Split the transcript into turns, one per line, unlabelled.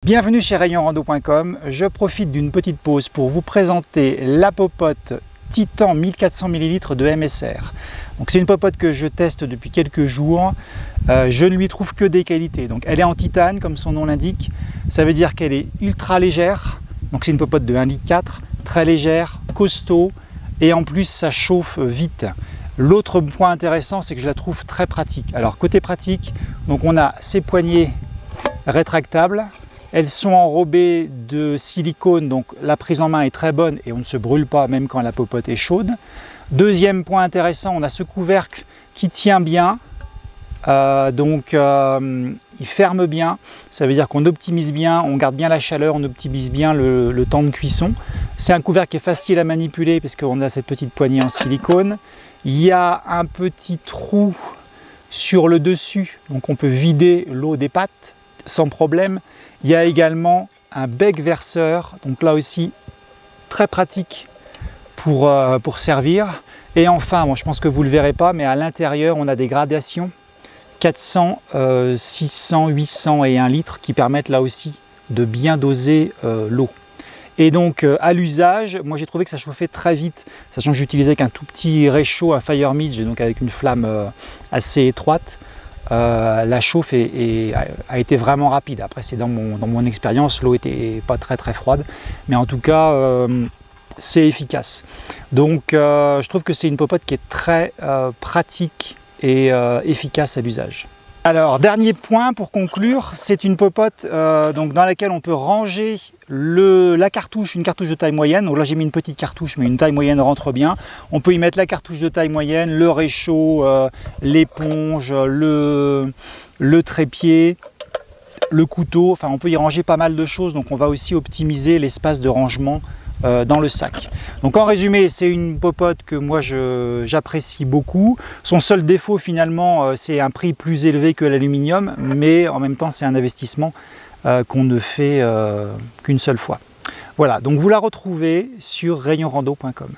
Bienvenue chez rayonrando.com. Je profite d'une petite pause pour vous présenter la popote Titan 1400 ml de MSR. Donc c'est une popote que je teste depuis quelques jours. Je ne lui trouve que des qualités. Donc elle est en titane comme son nom l'indique. Ça veut dire qu'elle est ultra légère. Donc c'est une popote de 1,4 litre, très légère, costaud et en plus ça chauffe vite. L'autre point intéressant, c'est que je la trouve très pratique. Alors côté pratique, donc on a ces poignées rétractables. Elles sont enrobées de silicone, donc la prise en main est très bonne et on ne se brûle pas même quand la popote est chaude. Deuxième point intéressant, on a ce couvercle qui tient bien, il ferme bien, ça veut dire qu'on optimise bien, on garde bien la chaleur, on optimise bien le temps de cuisson. C'est un couvercle qui est facile à manipuler parce qu'on a cette petite poignée en silicone. Il y a un petit trou sur le dessus, donc on peut vider l'eau des pâtes sans problème. Il y a également un bec verseur, donc là aussi très pratique pour servir. Et enfin, bon, je pense que vous ne le verrez pas, mais à l'intérieur on a des gradations 400, 600, 800 et 1 litre qui permettent là aussi de bien doser l'eau. Et donc à l'usage, moi j'ai trouvé que ça chauffait très vite, sachant que j'utilisais qu'un tout petit réchaud, un Fire Midge, et donc avec une flamme assez étroite. La chauffe a été vraiment rapide. Après c'est dans mon expérience, l'eau était pas très froide, mais en tout cas c'est efficace. Donc je trouve que c'est une popote qui est très pratique et efficace à l'usage. Alors dernier point pour conclure, c'est une popote donc dans laquelle on peut ranger la cartouche, une cartouche de taille moyenne. Donc là j'ai mis une petite cartouche, mais une taille moyenne rentre bien. On peut y mettre la cartouche de taille moyenne, le réchaud, l'éponge, le trépied, le couteau. Enfin on peut y ranger pas mal de choses, donc on va aussi optimiser l'espace de rangement dans le sac. Donc en résumé, c'est une popote que moi j'apprécie beaucoup. Son seul défaut finalement, c'est un prix plus élevé que l'aluminium, mais en même temps c'est un investissement qu'on ne fait qu'une seule fois. Voilà, donc vous la retrouvez sur rayonrando.com.